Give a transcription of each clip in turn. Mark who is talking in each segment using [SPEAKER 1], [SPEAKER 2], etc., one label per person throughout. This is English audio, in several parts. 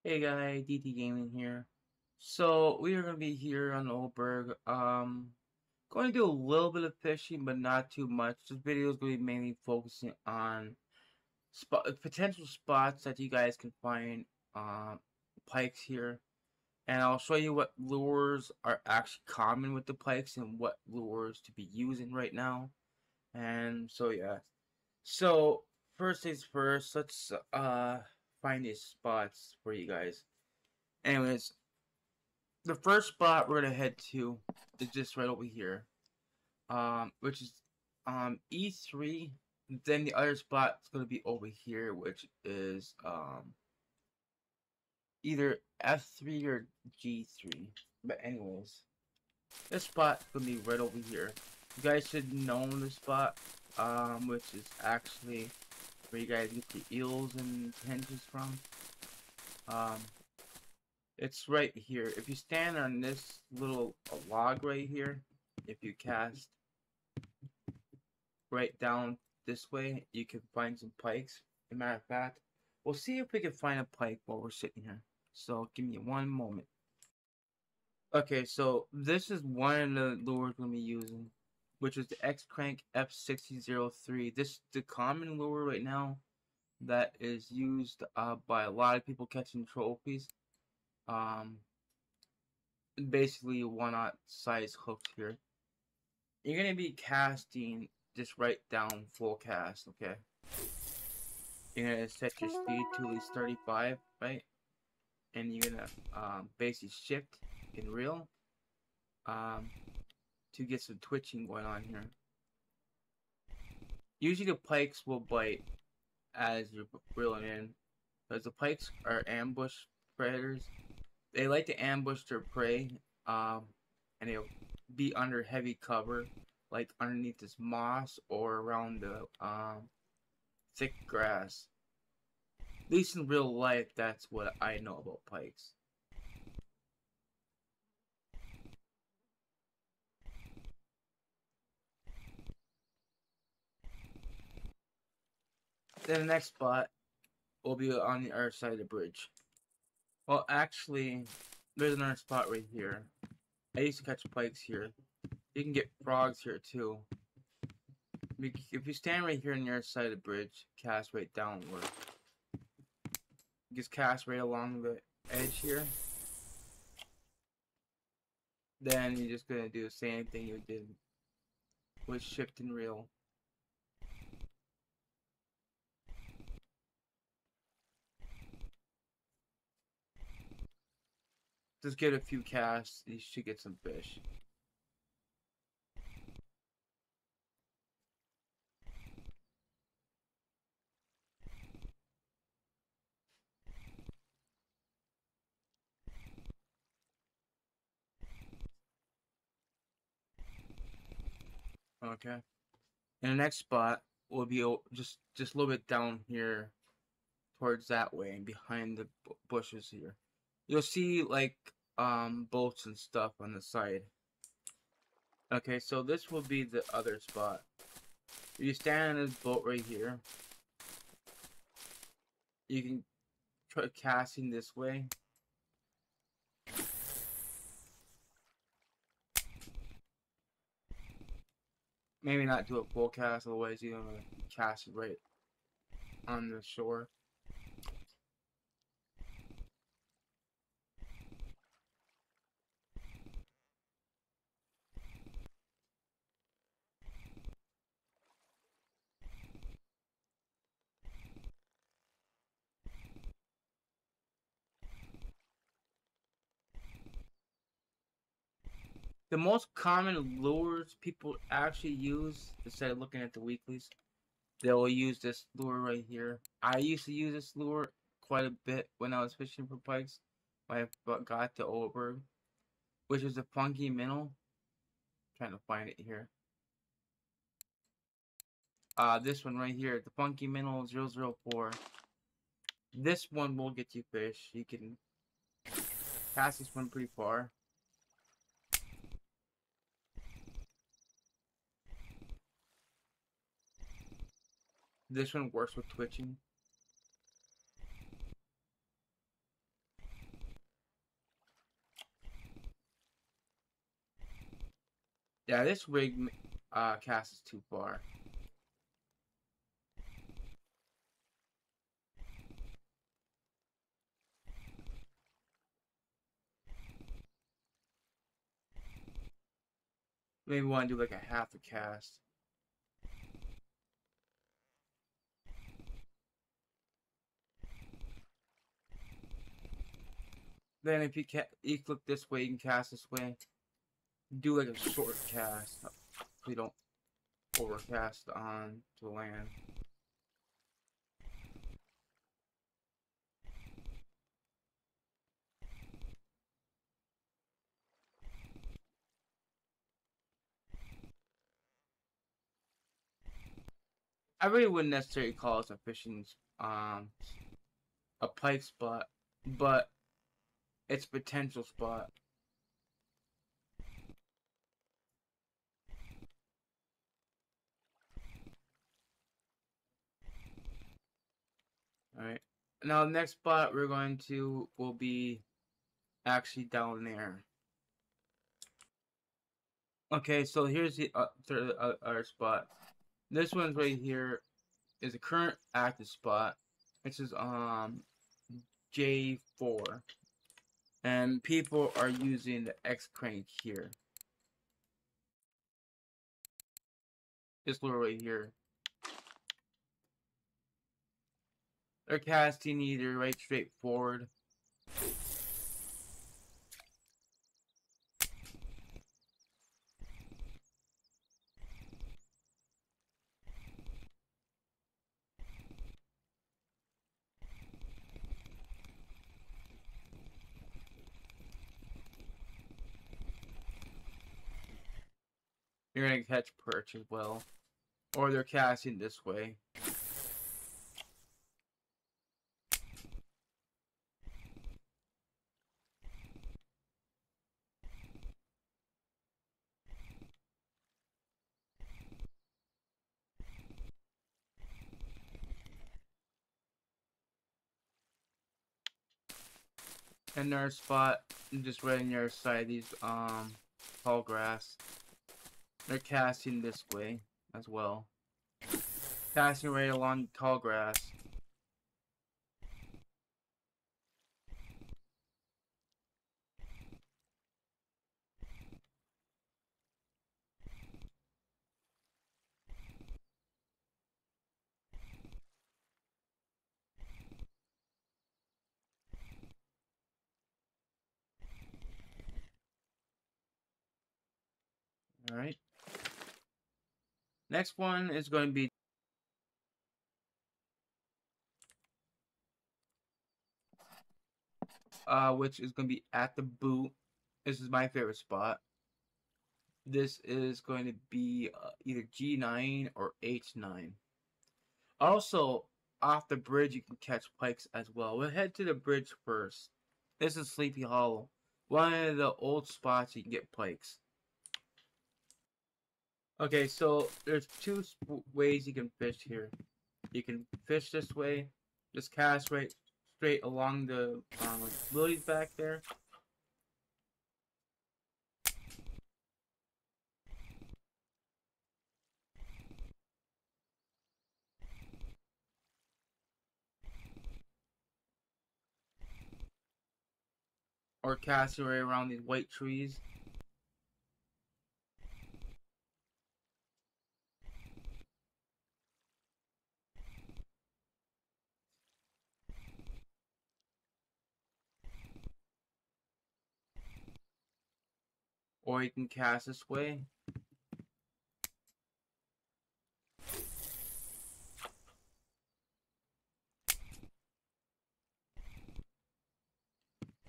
[SPEAKER 1] Hey guys, DT Gaming here. So we are gonna be here on Old Burg. Going to do a little bit of fishing, but not too much. This video is going to be mainly focusing on potential spots that you guys can find pikes here, and I'll show you what lures are actually common with the pikes and what lures to be using right now. And so yeah. So first things first, let's find these spots for you guys. Anyways, the first spot we're gonna head to is just right over here, which is E3. Then the other spot is gonna be over here, which is either F3 or G3. But anyways, this spot is gonna be right over here. You guys should know this spot, which is actually where you guys get the eels and tenches from. Um, It's right here. If you stand on this little log right here, if you cast right down this way, you can find some pikes. As a matter of fact, we'll see if we can find a pike while we're sitting here. So give me one moment. Okay, so this is one of the lures we're gonna be using, which is the X-Crank F6003. This is the common lure right now that is used by a lot of people catching trophies. Um, Basically one-aught size hook here. You're gonna be casting just right down full cast, okay? You're gonna set your speed to at least 35, right? And you're gonna basically shift and reel to get some twitching going on here. Usually the pikes will bite as you're reeling in, because the pikes are ambush predators. They like to ambush their prey, and they'll be under heavy cover, like underneath this moss or around the thick grass. At least in real life, that's what I know about pikes. Then the next spot will be on the other side of the bridge. Well, actually, there's another spot right here. I used to catch pikes here. You can get frogs here too. If you stand right here on the other side of the bridge, cast right downward. Just cast right along the edge here. Then you're just gonna do the same thing you did with shift and reel. Just get a few casts, you should get some fish. Okay. And the next spot will be just a little bit down here towards that way and behind the bushes here. You'll see like boats and stuff on the side. Okay, so this will be the other spot. You stand on this boat right here. You can try casting this way. Maybe not do a full cast, otherwise you're gonna cast it right on the shore. The most common lures people actually use, instead of looking at the weeklies, they'll use this lure right here. I used to use this lure quite a bit when I was fishing for pikes. I got to Oberg, which is a funky minnow. Trying to find it here. This one right here, the funky minnow 004. This one will get you fish. You can cast this one pretty far. This one works with twitching. Yeah, this rig cast is too far. Maybe we want to do like a half a cast. Then if you click this way, you can cast this way. Do like a short cast. So you don't overcast on to land. I really wouldn't necessarily call this a fishing a pike spot, but it's a potential spot. Alright. Now the next spot we're going to will be actually down there. Okay, so here's the other spot. This one's right here is a current active spot. This is J4. And people are using the X crank here. This lure right here. They're casting either right straight forward. You're gonna catch perch as well. Or they're casting this way. Another spot just right on your side, these tall grass. They're casting this way as well. Casting right along tall grass. Alright. Next one is going to be which is going to be at the boot. This is my favorite spot. This is going to be either G9 or H9. Also, off the bridge you can catch pikes as well. We'll head to the bridge first. This is Sleepy Hollow. One of the old spots you can get pikes. Okay, so there's two ways you can fish here. You can fish this way, just cast right straight along the lilies back there. Or cast your way around these white trees. Or you can cast this way.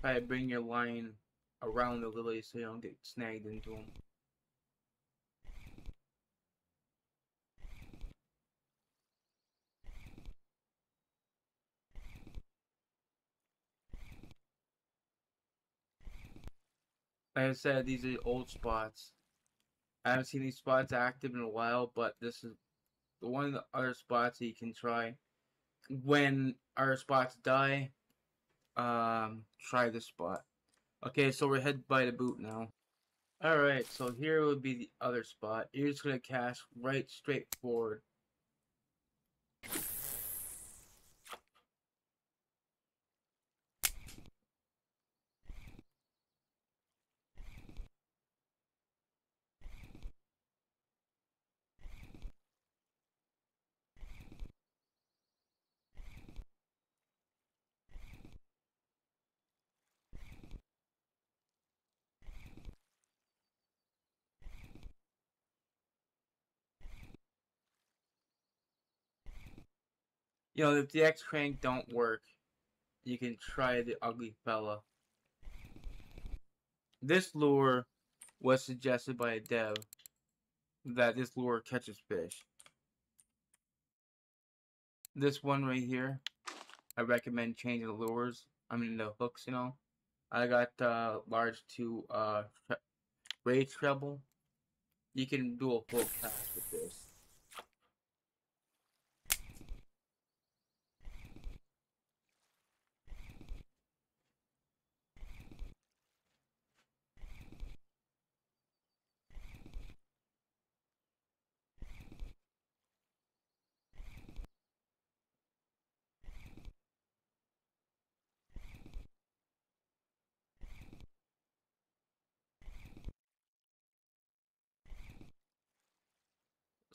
[SPEAKER 1] Try to bring your line around the lilies so you don't get snagged into them. Like I said, these are old spots. I haven't seen these spots active in a while, but this is one of the other spots that you can try. When our spots die, try this spot. Okay, so we're headed by the boot now. Alright, so here would be the other spot. You're just gonna cast right straight forward. You know, if the X crank don't work, you can try the ugly fella. This lure was suggested by a dev that this lure catches fish. This one right here, I recommend changing the lures. I mean the hooks, you know. I got large to rage treble. You can do a full cast with this.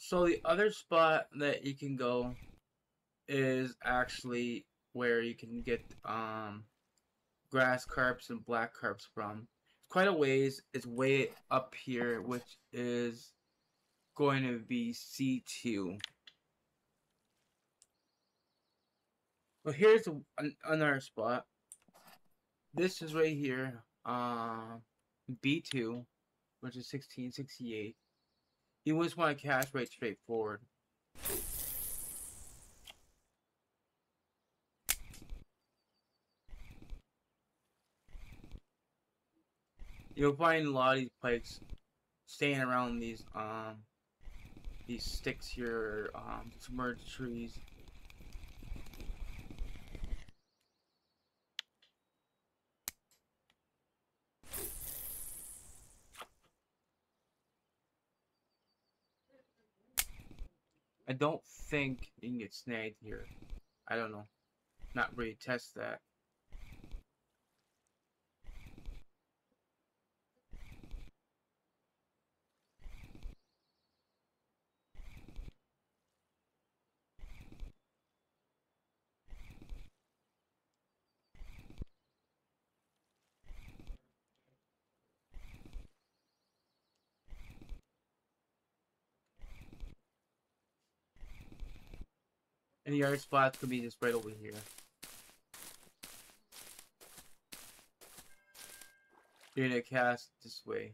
[SPEAKER 1] So the other spot that you can go is actually where you can get grass carps and black carps from. It's quite a ways. It's way up here, which is going to be C2. Well, here's another spot. This is right here, B2, which is 1668. You always want to cast right straight forward. You'll find a lot of these pikes staying around these sticks here, submerged trees. I don't think you can get snagged here. I don't know. Not really test that. Any other spots could be just right over here. You're gonna cast this way.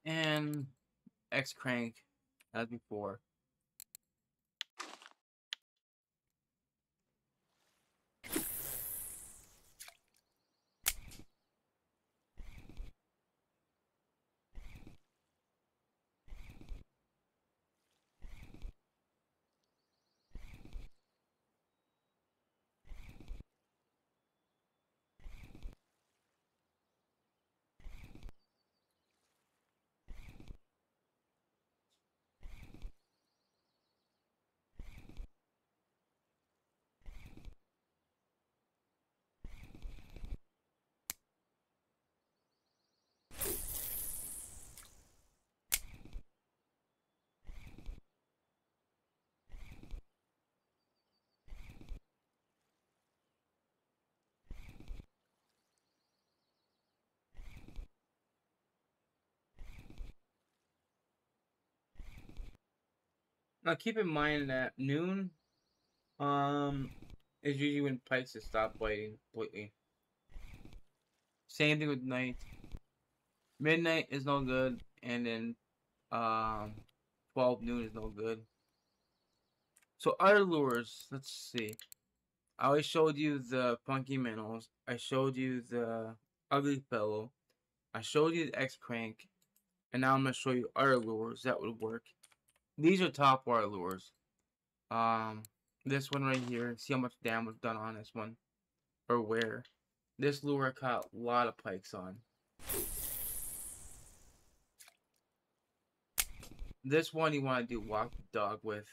[SPEAKER 1] And X crank as before. Now keep in mind that noon um is usually when pikes have stopped biting completely. Same thing with night. Midnight is no good, and then um 12 noon is no good. So other lures, let's see. I always showed you the funky minnows. I showed you the ugly fellow. I showed you the X crank, and now I'm gonna show you other lures that would work. These are top water lures. Um, this one right here. See how much damage done on this one, or where. This lure I caught a lot of pikes on. This one you want to do walk the dog with.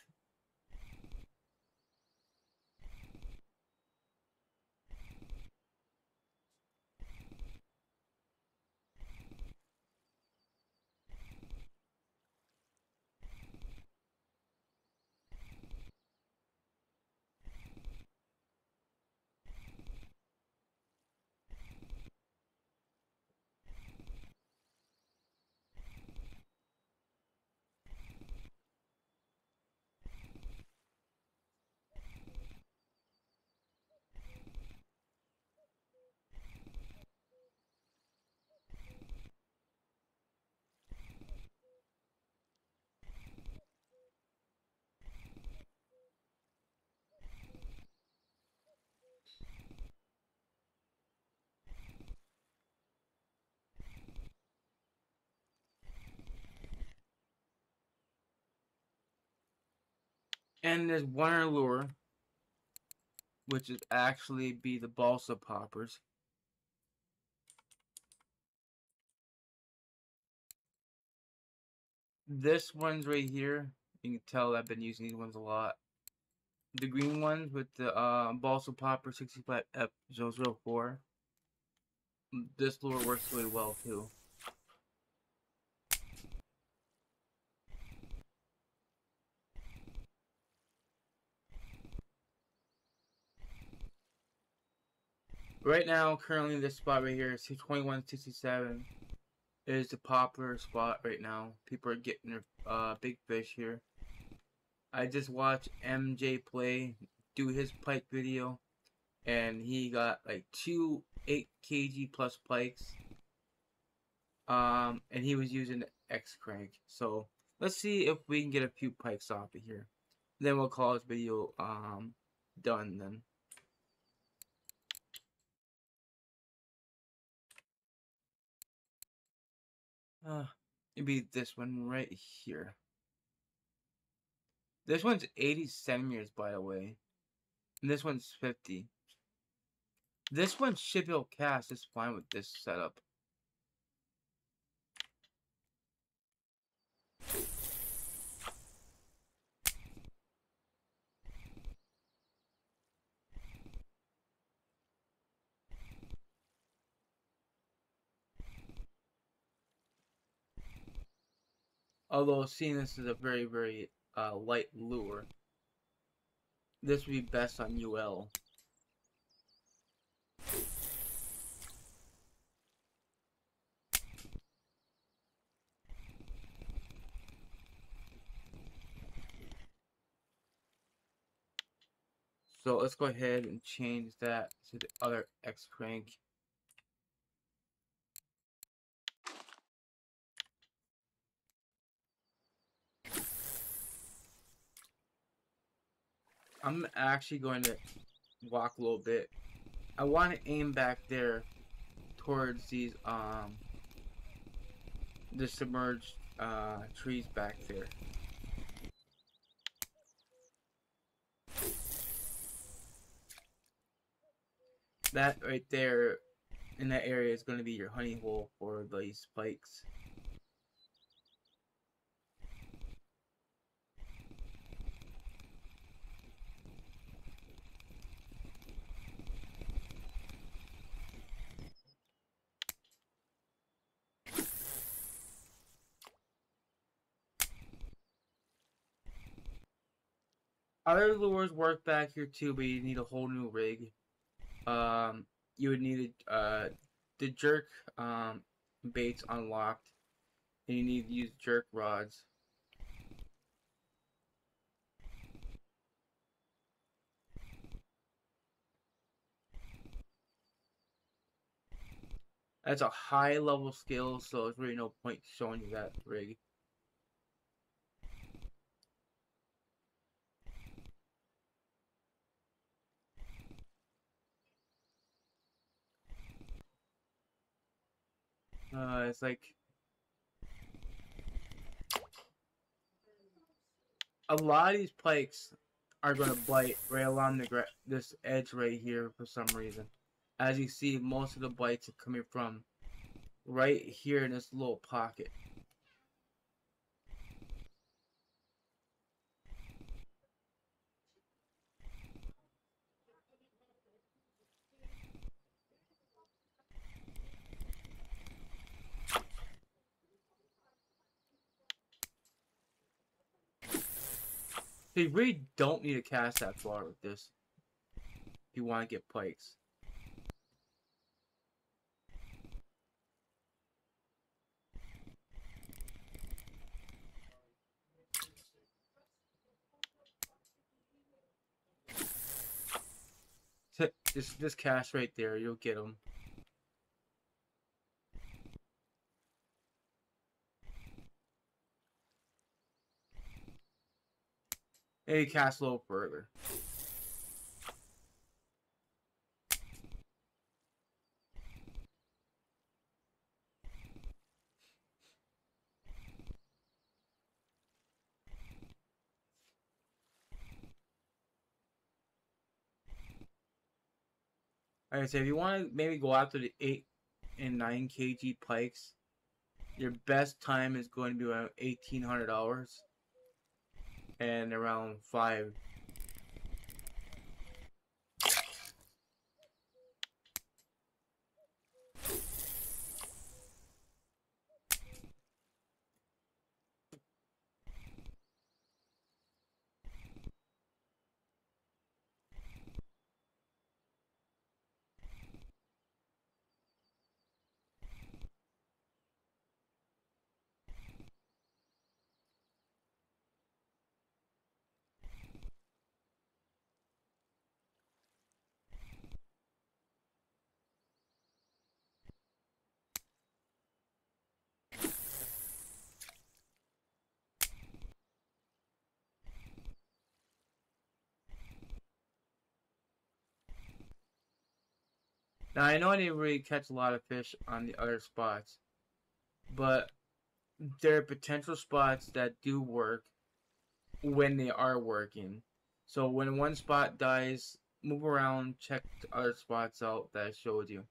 [SPEAKER 1] And there's one other lure, which is actually be the balsa poppers. This one's right here. You can tell I've been using these ones a lot. The green ones with the balsa popper 65F004. This lure works really well too. Right now, currently this spot right here is 2167 is the popular spot right now. People are getting their big fish here. I just watched MJ play, do his pike video, and he got like two 8 kg plus pikes. And he was using the X crank. So let's see if we can get a few pikes off of here. Then we'll call this video done then. Maybe this one right here. This one's 80 centimeters, by the way. And this one's 50. This one should be able to cast just fine with this setup. Although, seeing this is a very, very light lure, this would be best on UL. So let's go ahead and change that to the other X crank. I'm actually going to walk a little bit. I want to aim back there towards these the submerged trees back there. That right there in that area is going to be your honey hole for these spikes. Other lures work back here too, but you need a whole new rig. You would need the jerk baits unlocked, and you need to use jerk rods. That's a high level skill, so there's really no point showing you that rig. It's like a lot of these pikes are going to bite right along this edge right here for some reason. As you see, most of the bites are coming from right here in this little pocket. So you really don't need to cast that far with this if you want to get pikes. Just cast right there, you'll get them. And you cast a little further. Like I said, if you want to maybe go after the 8 and 9 kg pikes, your best time is going to be around 1800 hours and around 5. Now I know I didn't really catch a lot of fish on the other spots, but there are potential spots that do work when they are working. So when one spot dies, move around, check the other spots out that I showed you.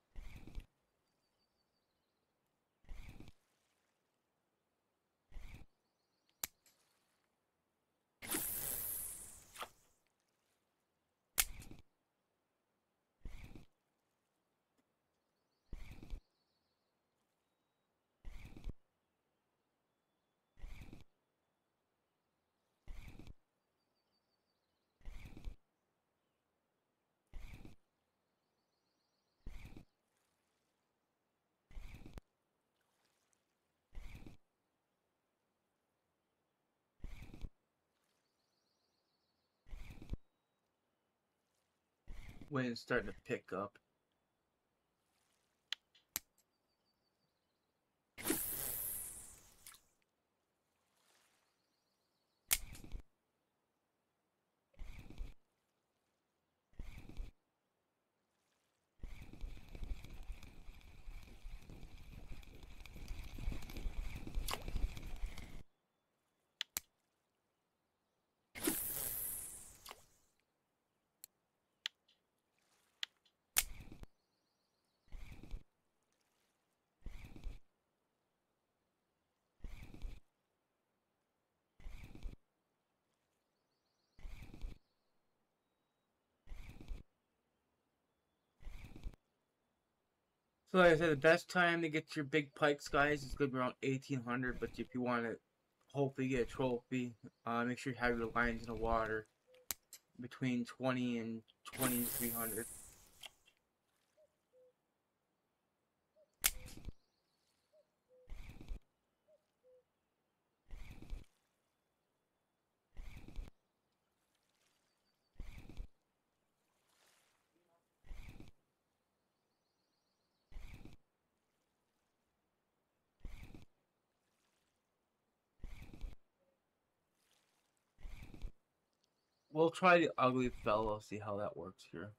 [SPEAKER 1] When it's starting to pick up. So like I said, the best time to get your big pikes, guys, is going to be around 1800. But if you want to hopefully get a trophy, make sure you have your lines in the water between 20 and 2300. We'll try the ugly fellow, see how that works here.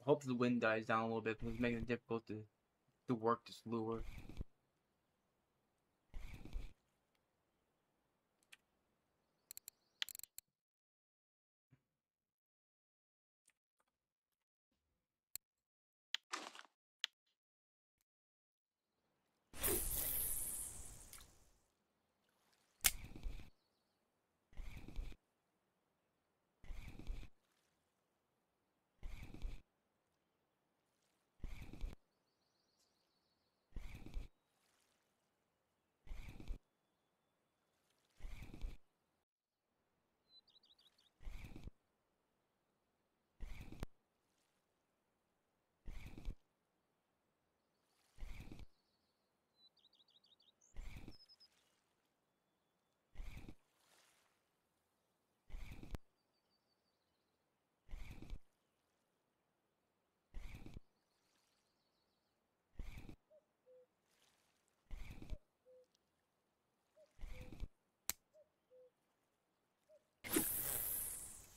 [SPEAKER 1] Hope the wind dies down a little bit because it's making it difficult to work this lure.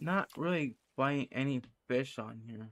[SPEAKER 1] Not really biting any fish on here.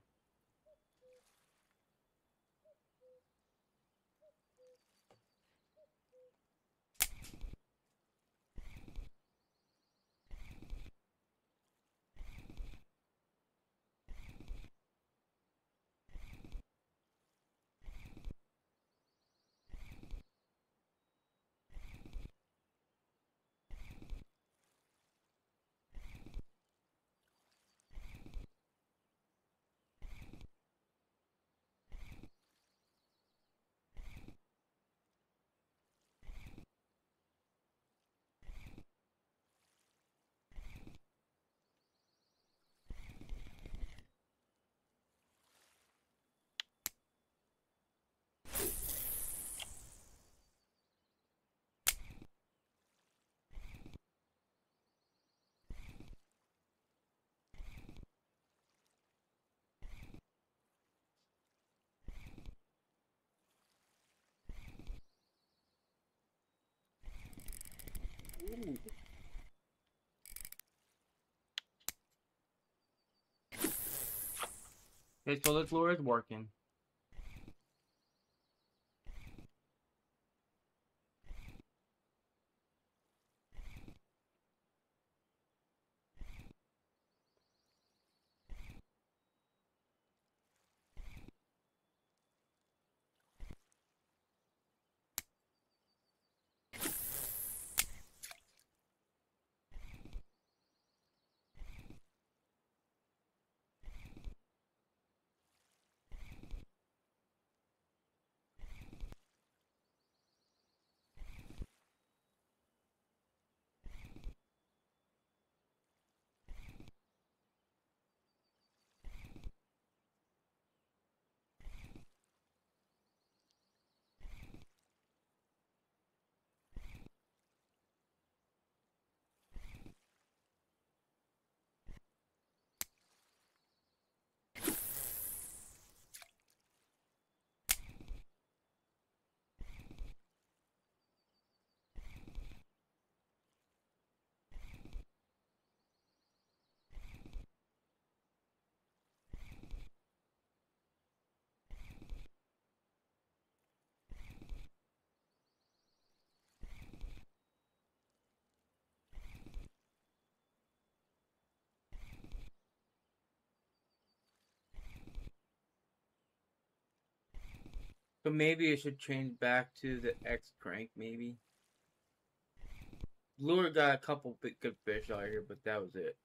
[SPEAKER 1] Okay, so this lure is working. So maybe it should change back to the X crank, maybe. Lure got a couple big good fish out here, but that was it.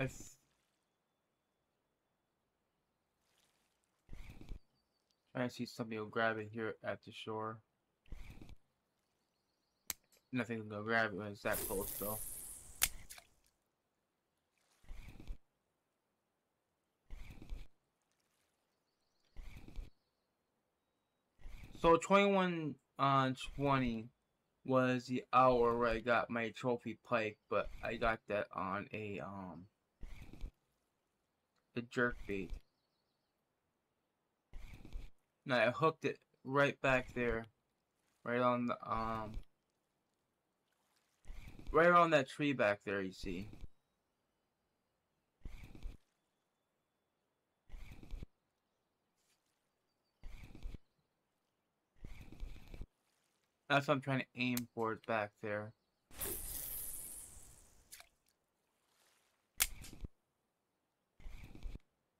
[SPEAKER 1] I trying to see somebody will grab it here at the shore. Nothing's gonna grab it when it's that close though. So 21 on 20 was the hour where I got my trophy pike, but I got that on a jerk bait. Now I hooked it right back there, right on the right around that tree back there. You see. That's what I'm trying to aim for. It's back there.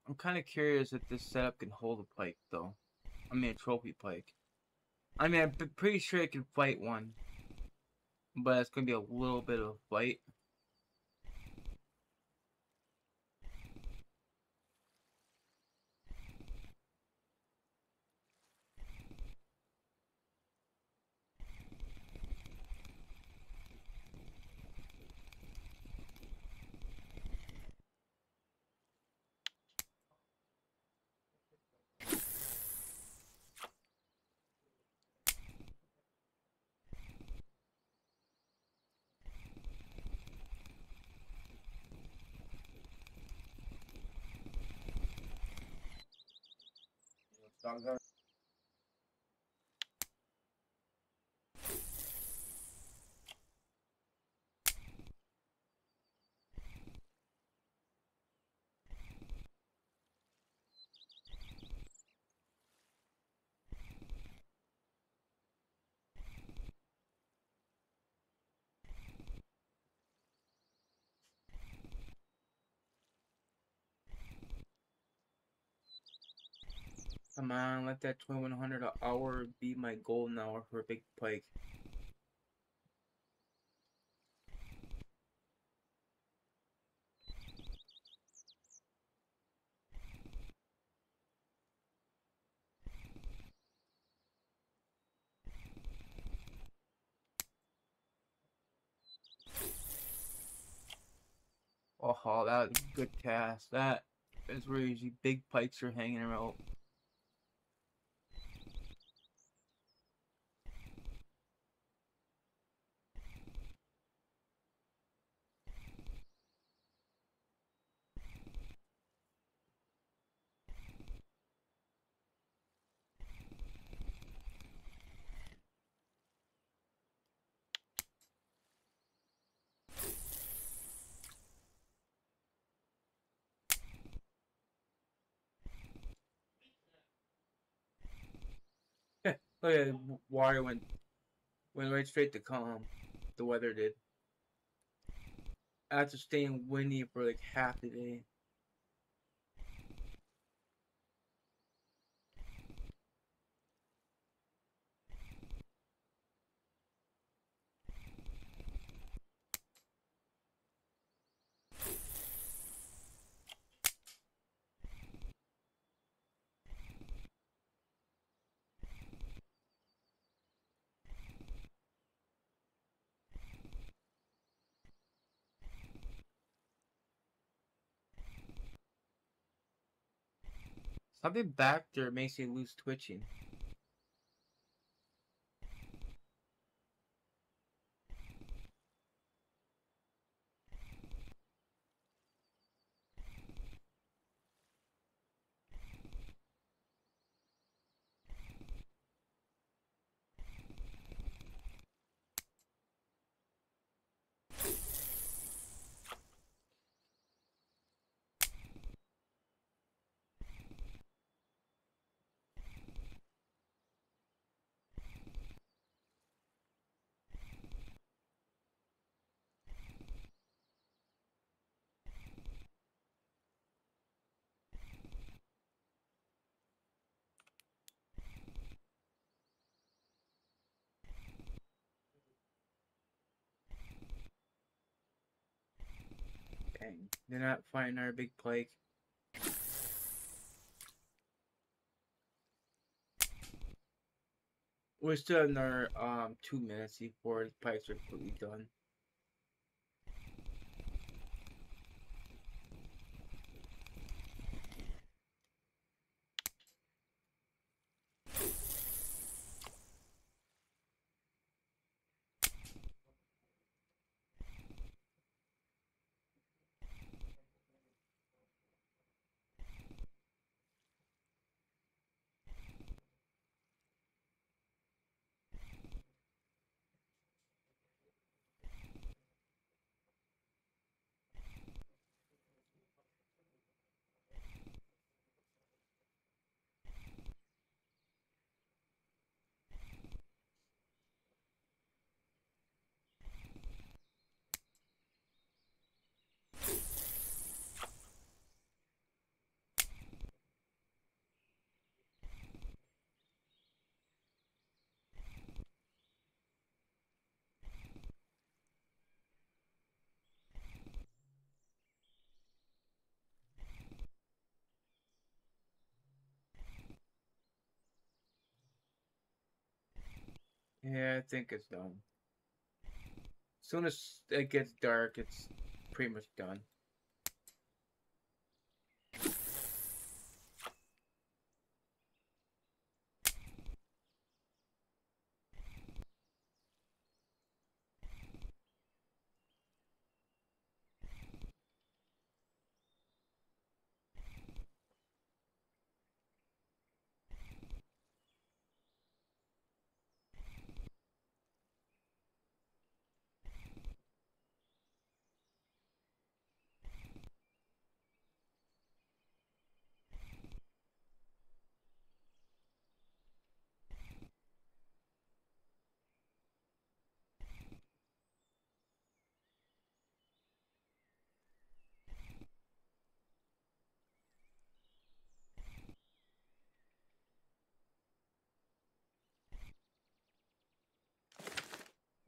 [SPEAKER 1] I'm kind of curious if this setup can hold a pike though. I mean a trophy pike. I mean I'm pretty sure it can fight one, but it's gonna be a little bit of a fight. Come on, let that 2100 an hour be my golden hour for a big pike. Oh, that was a good cast. That is where usually big pikes are hanging out. Yeah, look at the water went right straight to calm. The weather did. After staying windy for like half the day. Something back there makes me lose twitching. They're not fighting our big Pike. We're still in our 2 minutes before the Pikes are completely done. Yeah, I think it's done. As soon as it gets dark, it's pretty much done.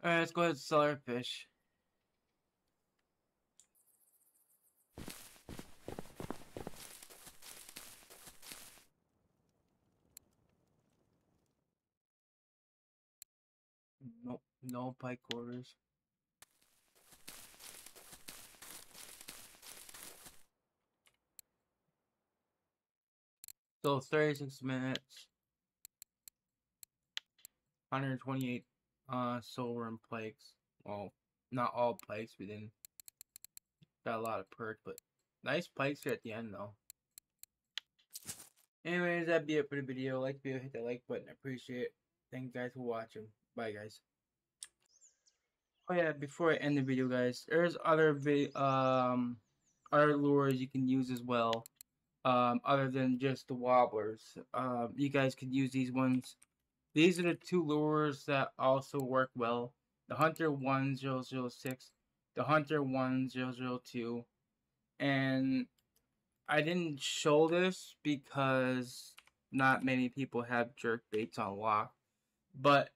[SPEAKER 1] Alright, let's go ahead and sell our fish. Nope, no Pike orders. So 36 minutes, 128 silver and Pikes. Well, not all Pikes, we didn't got a lot of perks, but nice Pikes here at the end though. Anyways, that'd be it for the video. Like the video, hit that like button. I appreciate it. Thank you guys for watching. Bye guys. Oh yeah, before I end the video guys, there's other lures you can use as well. Other than just the wobblers. You guys could use these ones. These are the two lures that also work well. The Hunter 1006, the Hunter 1002. And I didn't show this because not many people have jerk baits on lock. But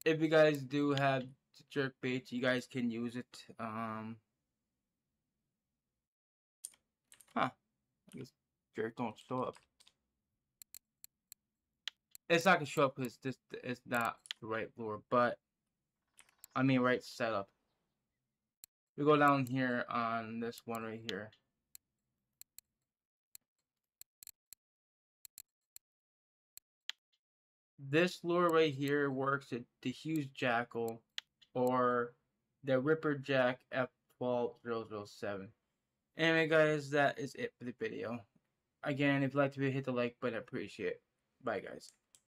[SPEAKER 1] if you guys do have jerk baits, you guys can use it. I guess jerk don't show up. It's not gonna show up because this is not the right lure, but I mean right setup. We go down here on this one right here. This lure right here works at the Hughes Jackal or the Ripper Jack F12007. Anyway guys, that is it for the video. Again, if you'd like to hit the like button, I appreciate it. Bye guys.